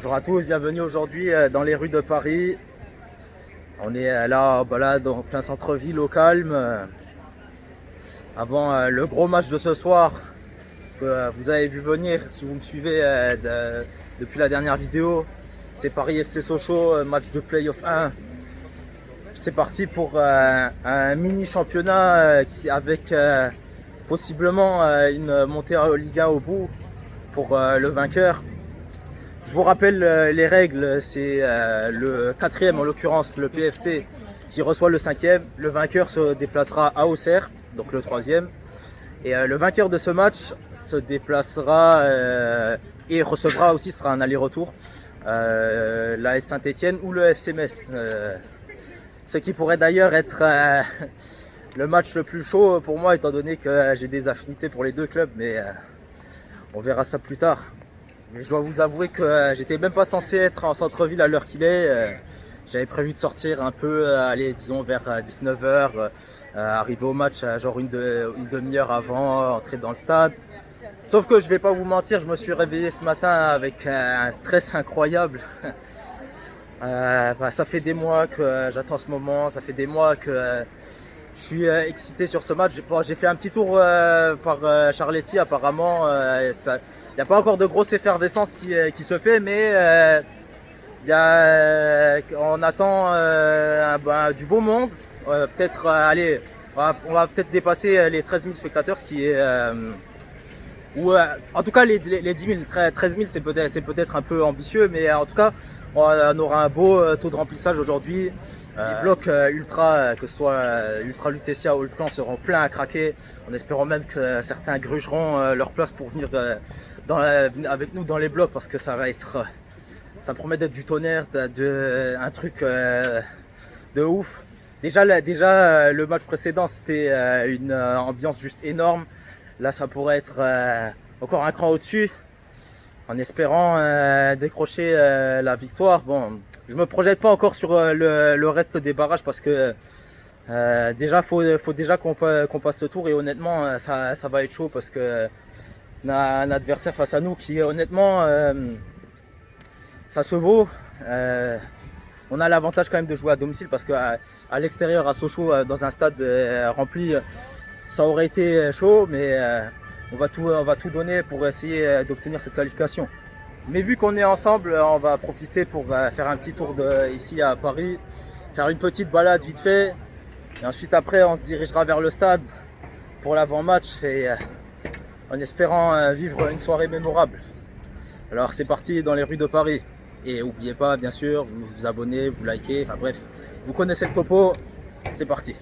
Bonjour à tous, bienvenue aujourd'hui dans les rues de Paris. On est là en balade en plein centre-ville au calme, avant le gros match de ce soir que vous avez vu venir si vous me suivez depuis la dernière vidéo. C'est Paris FC Sochaux, match de Play-off 1. C'est parti pour un mini championnat avec possiblement une montée en Ligue 1 au bout pour le vainqueur. Je vous rappelle les règles, c'est le quatrième, en l'occurrence le PFC, qui reçoit le cinquième. Le vainqueur se déplacera à Auxerre, donc le troisième. Et le vainqueur de ce match se déplacera et recevra aussi, sera un aller-retour, l'AS Saint-Etienne ou le FC Metz. Ce qui pourrait d'ailleurs être le match le plus chaud pour moi, étant donné que j'ai des affinités pour les deux clubs, mais on verra ça plus tard. Mais je dois vous avouer que j'étais même pas censé être en centre-ville à l'heure qu'il est. J'avais prévu de sortir un peu, aller disons vers 19h, arriver au match genre une demi-heure avant, entrer dans le stade. Sauf que je vais pas vous mentir, je me suis réveillé ce matin avec un stress incroyable. Ça fait des mois que j'attends ce moment, ça fait des mois que je suis excité sur ce match. J'ai fait un petit tour par Charletti apparemment. Il n'y a pas encore de grosse effervescence qui se fait, mais on attend du beau monde. Peut-être on va peut-être dépasser les 13 000 spectateurs, ce qui est en tout cas les 10 000, 13 000 c'est peut-être un peu ambitieux, mais en tout cas on aura un beau taux de remplissage aujourd'hui. Les blocs ultra, que ce soit Ultra Lutetia ou Ultran, seront pleins à craquer, en espérant même que certains grugeront leur place pour venir avec nous dans les blocs, parce que ça promet d'être du tonnerre, un truc de ouf. Déjà le match précédent c'était une ambiance juste énorme. Là ça pourrait être encore un cran au-dessus, en espérant décrocher la victoire. Bon, je me projette pas encore sur le reste des barrages, parce que déjà faut déjà qu'on passe ce tour, et honnêtement ça va être chaud, parce que on a un adversaire face à nous qui honnêtement ça se vaut. On a l'avantage quand même de jouer à domicile, parce qu'à l'extérieur à Sochaux, dans un stade rempli, ça aurait été chaud, mais on va tout donner pour essayer d'obtenir cette qualification. Mais vu qu'on est ensemble, on va profiter pour faire un petit tour ici à Paris, faire une petite balade vite fait, et ensuite après on se dirigera vers le stade pour l'avant-match, et en espérant vivre une soirée mémorable. Alors c'est parti dans les rues de Paris, et n'oubliez pas bien sûr, vous abonnez, vous likez, enfin bref, vous connaissez le topo, c'est parti.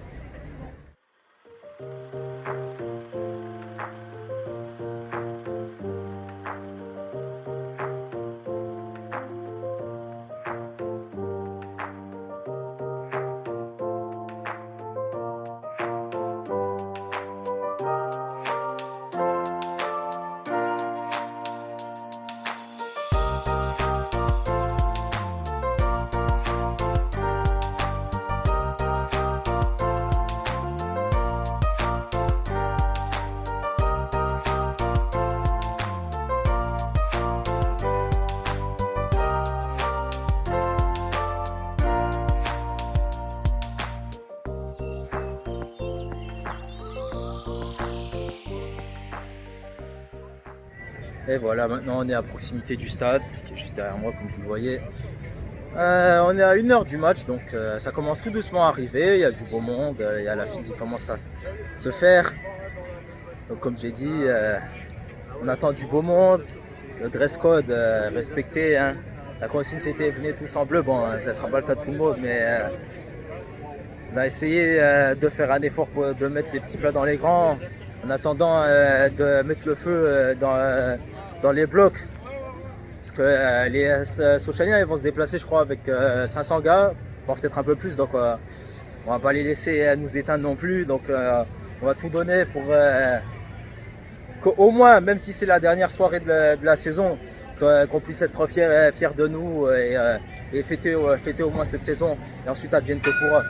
Et voilà, maintenant on est à proximité du stade, qui est juste derrière moi comme vous le voyez. On est à 1h du match, donc ça commence tout doucement à arriver, il y a du beau monde, il y a la file qui commence à se faire. Donc comme j'ai dit, on attend du beau monde, le dress code respecté, hein. La consigne c'était venez tous en bleu, bon ça ne sera pas le cas de tout le monde, mais on a essayé de faire un effort de mettre les petits plats dans les grands, en attendant de mettre le feu dans les blocs. Parce que les Sochaliens ils vont se déplacer, je crois, avec 500 gars, voire peut-être un peu plus, donc on va pas les laisser nous éteindre non plus. Donc on va tout donner pour qu'au moins, même si c'est la dernière soirée de la saison, qu'on puisse être fiers de nous et fêter au moins cette saison, et ensuite advienne que pourra.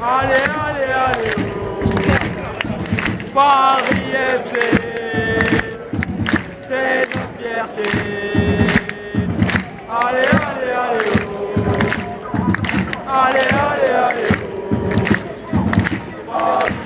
Allez, allez, allez, oh. Paris FC, c'est notre fierté. Allez, allez, allez, oh. Allez, allez, allez, oh. Paris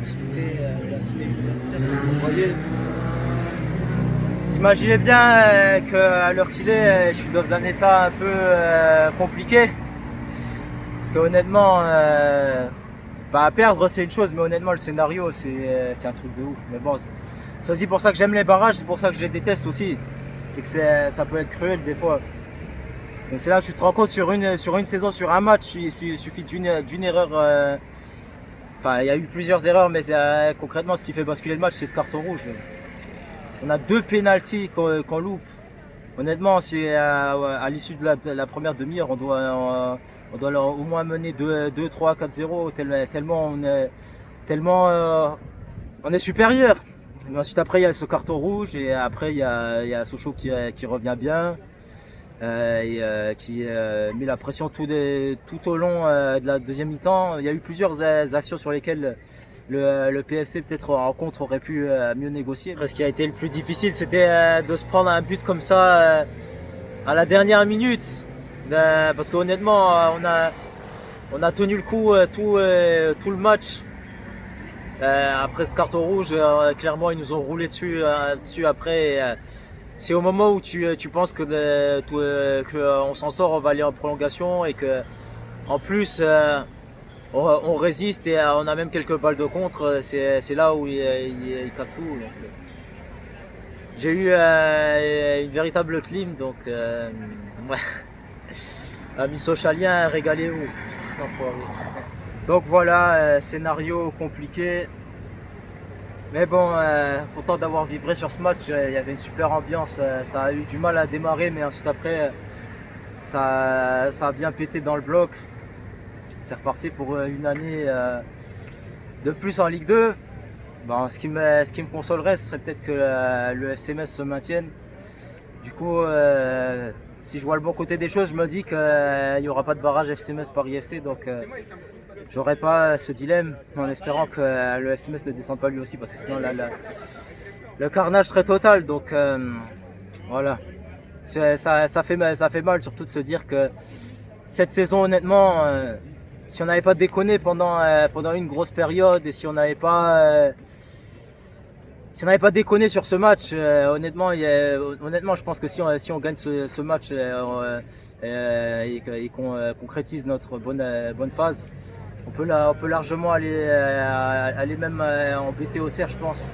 proximité de la cité universitaire. Vous voyez, vous imaginez bien qu'à l'heure qu'il est, je suis dans un état un peu compliqué. Parce que honnêtement, à perdre c'est une chose, mais honnêtement le scénario c'est un truc de ouf. Mais bon, c'est aussi pour ça que j'aime les barrages, c'est pour ça que je les déteste aussi. C'est que ça peut être cruel des fois. Donc c'est là que tu te rends compte sur une saison, sur un match, il suffit d'une erreur. Enfin, il y a eu plusieurs erreurs, mais concrètement, ce qui fait basculer le match, c'est ce carton rouge. On a 2 pénaltys qu'on loupe. Honnêtement, si à l'issue de la première demi-heure, on doit au moins mener 2, 3, 4-0, tellement on est supérieur. Mais ensuite, après, il y a ce carton rouge et après, il y a Sochaux qui revient bien. Qui met la pression tout au long de la deuxième mi-temps. Il y a eu plusieurs actions sur lesquelles le PFC peut-être en contre aurait pu mieux négocier. Après, ce qui a été le plus difficile, c'était de se prendre un but comme ça à la dernière minute. Parce qu'honnêtement, on a tenu le coup tout le match. Après ce carton rouge, clairement, ils nous ont roulé dessus après. C'est au moment où tu penses que on s'en sort, on va aller en prolongation et que en plus on résiste et on a même quelques balles de contre. C'est là où il casse tout. J'ai eu une véritable clim, donc ouais. Ami Sochalien, régalez-vous. Donc voilà, scénario compliqué. Mais bon, content d'avoir vibré sur ce match, il y avait une super ambiance, ça a eu du mal à démarrer, mais ensuite après, ça a bien pété dans le bloc. C'est reparti pour une année de plus en Ligue 2. Bon, ce qui me consolerait, ce serait peut-être que le FC Metz se maintienne. Du coup, si je vois le bon côté des choses, je me dis qu'il n'y aura pas de barrage FC Metz Paris FC, donc j'aurais pas ce dilemme, en espérant que le FC Metz ne descende pas lui aussi, parce que sinon le carnage serait total. Donc voilà, ça fait mal, surtout de se dire que cette saison, honnêtement, si on n'avait pas déconné pendant une grosse période et si on n'avait pas déconné sur ce match, honnêtement, je pense que si on gagne ce match et qu'on concrétise notre bonne phase, on peut largement aller même embêter au cerf, je pense.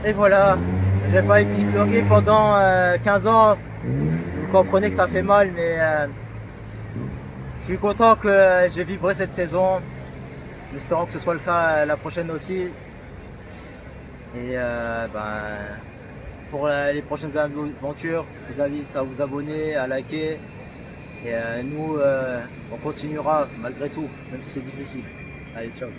Et voilà, j'ai pas épilogué pendant 15 ans. Vous comprenez que ça fait mal, mais je suis content que j'ai vibré cette saison. En espérant que ce soit le cas la prochaine aussi. Et pour les prochaines aventures, je vous invite à vous abonner, à liker. Et nous, on continuera malgré tout, même si c'est difficile. Allez, ciao.